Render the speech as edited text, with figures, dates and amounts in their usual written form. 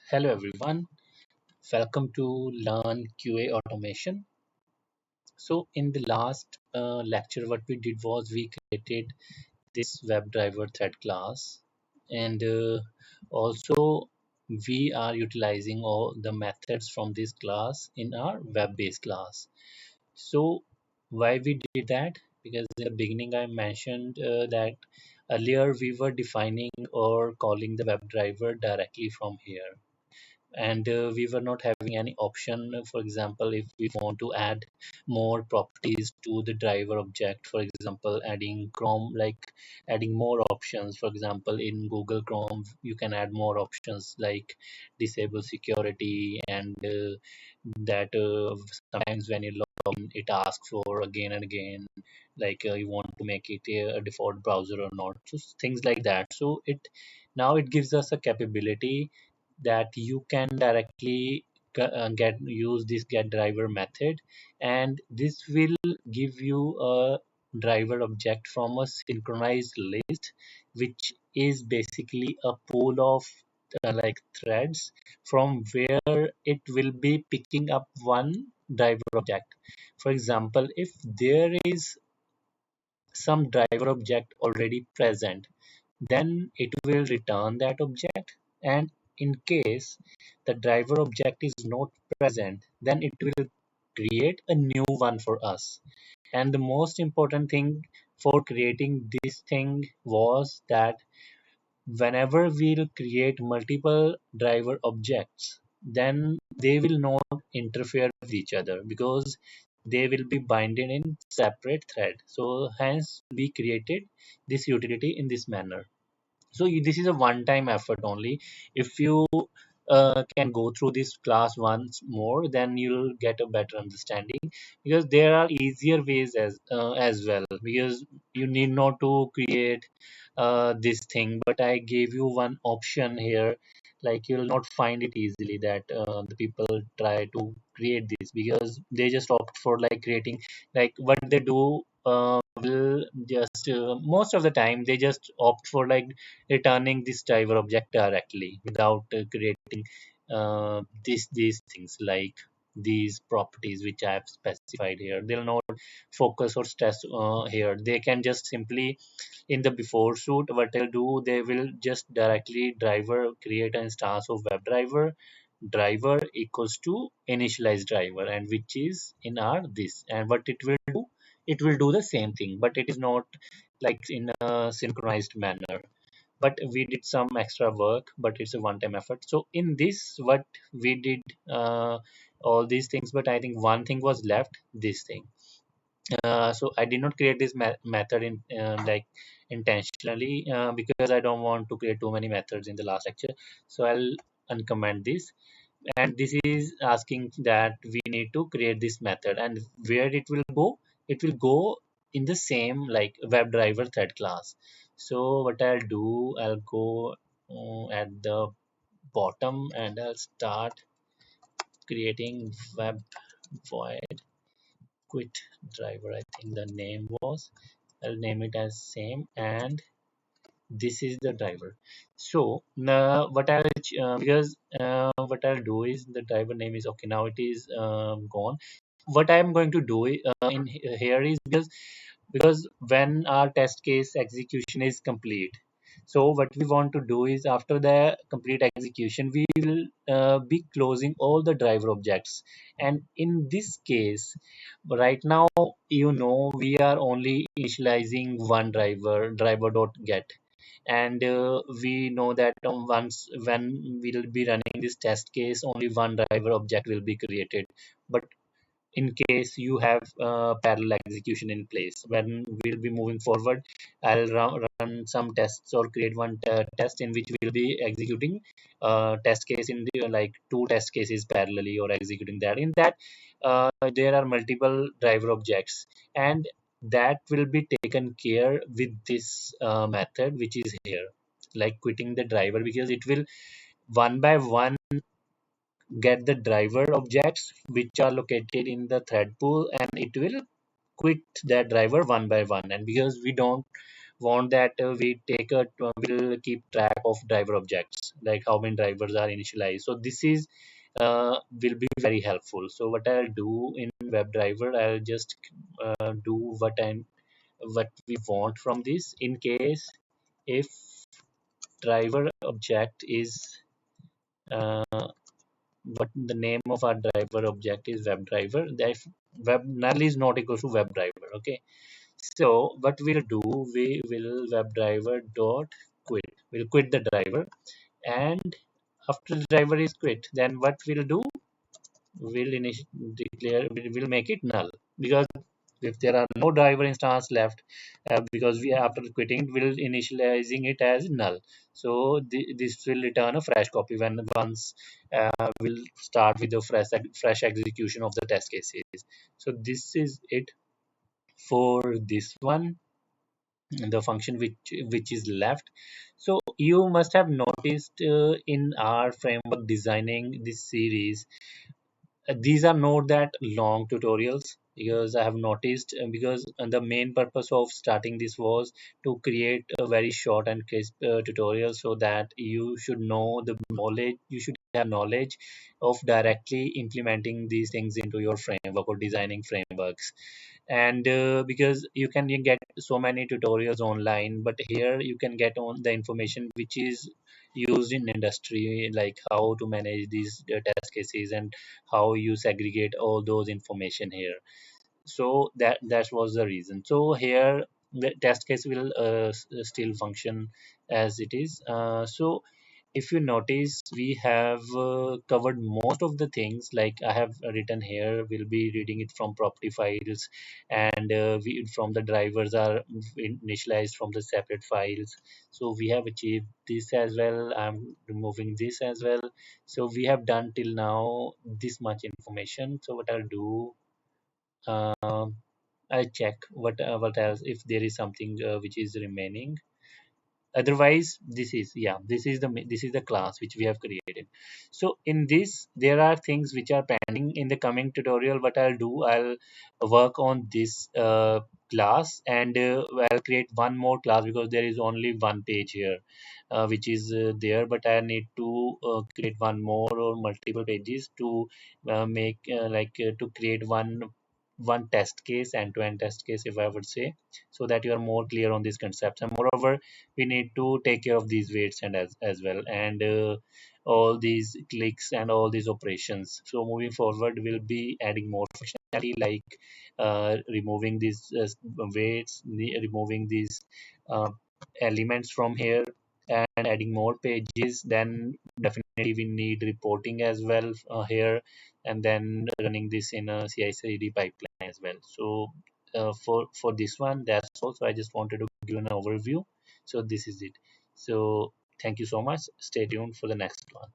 Hello everyone, welcome to Learn QA Automation. So in the last lecture, what we did was we created this WebDriver thread class, and also we are utilizing all the methods from this class in our web-based class. So why we did that? Because in the beginning I mentioned that earlier we were defining or calling the WebDriver directly from here, and we were not having any option. For example, if we want to add more properties to the driver object, for example adding Chrome, like adding more options. For example, in Google Chrome you can add more options like disable security, and that sometimes when you log in it asks for again and again, like you want to make it a default browser or not, so things like that. So it now it gives us a capability that you can directly get use this get driver method, and this will give you a driver object from a synchronized list, which is basically a pool of like threads from where it will be picking up one driver object. For example, if there is some driver object already present, then it will return that object. And in case the driver object is not present, then it will create a new one for us. And the most important thing for creating this thing was that whenever we'll create multiple driver objects, then they will not interfere with each other because they will be binded in separate thread. So hence we created this utility in this manner. So this is a one-time effort only. If you can go through this class once more, then you'll get a better understanding, because there are easier ways as well, because you need not to create this thing. But I gave you one option here. Like, you'll not find it easily that the people try to create this, because they just opt for like creating, like what they do will just most of the time they just opt for like returning this driver object directly without creating these things like these properties which I have specified here. They'll not focus or stress here. They can just simply in the before suite, what they'll do, they will just directly driver create an instance of WebDriver equals to initialize driver, and which is in our this. And what it will do, it will do the same thing, but it is not like in a synchronized manner. But we did some extra work, but it's a one-time effort. So in this, what we did, all these things, but I think one thing was left, this thing. So I did not create this method in like intentionally, because I don't want to create too many methods in the last lecture. So I'll uncomment this, and this is asking that we need to create this method, and where it will go, it will go in the same like WebDriver thread class. So what I'll do, I'll go at the bottom, and I'll start creating web void quit driver. I think the name was, I'll name it as same, and this is the driver. So now what I'll because what I'll do is the driver name is okay, now it is gone. What I'm going to do in here is, because when our test case execution is complete, so what we want to do is after the complete execution we will be closing all the driver objects. And in this case, right now, we are only initializing one driver dot get, and we know that once when we'll be running this test case, only one driver object will be created. But in case you have parallel execution in place, when we'll be moving forward, I'll run some tests or create one test in which we'll be executing test case in the like two test cases parallelly, or executing that. In that, there are multiple driver objects, and that will be taken care with this method which is here, like quitting the driver, because it will one by one get the driver objects which are located in the thread pool, and it will quit that driver one by one. And because we don't want that we take a will keep track of driver objects, like how many drivers are initialized. So this is will be very helpful. So what I'll do in WebDriver, I'll just do what we want from this. In case if driver object is what the name of our driver object is WebDriver, that web null is not equal to WebDriver. Okay, so what we'll do, we will WebDriver dot quit, we'll quit the driver. And after the driver is quit, then what we'll do, will declare, will make it null, because if there are no driver instance left, because we after quitting it will initializing it as null. So this will return a fresh copy when once will start with the fresh execution of the test cases. So this is it for this one, the function which is left. So you must have noticed in our framework designing this series, these are not that long tutorials, because I have noticed, because the main purpose of starting this was to create a very short and crisp tutorial, so that you should know the knowledge, you should have knowledge of directly implementing these things into your framework or designing frameworks. And because you can get so many tutorials online, but here you can get on the information which is used in industry, like how to manage these test cases and how you segregate all those information here. So that was the reason. So here the test case will still function as it is. So if you notice, we have covered most of the things, like I have written here, we'll be reading it from property files, and from the drivers are initialized from the separate files. So we have achieved this as well, I'm removing this as well. So we have done till now this much information. So what I'll do, um, I'll check what else, if there is something which is remaining. Otherwise, this is the class which we have created. So in this there are things which are pending. In the coming tutorial, what I'll do, I'll work on this class, and I'll create one more class, because there is only one page here which is there, but I need to create one more or multiple pages to make to create one test case, end-to-end test case, if I would say, so that you are more clear on these concepts. And moreover, we need to take care of these weights and as well, and all these clicks and all these operations. So moving forward, we'll be adding more functionality, like removing these weights, removing these uh, elements from here, and adding more pages. Then definitely we need reporting as well here, and then running this in a CI/CD pipeline as well. So for this one, that's all. So I just wanted to give an overview. So this is it. So thank you so much. Stay tuned for the next one.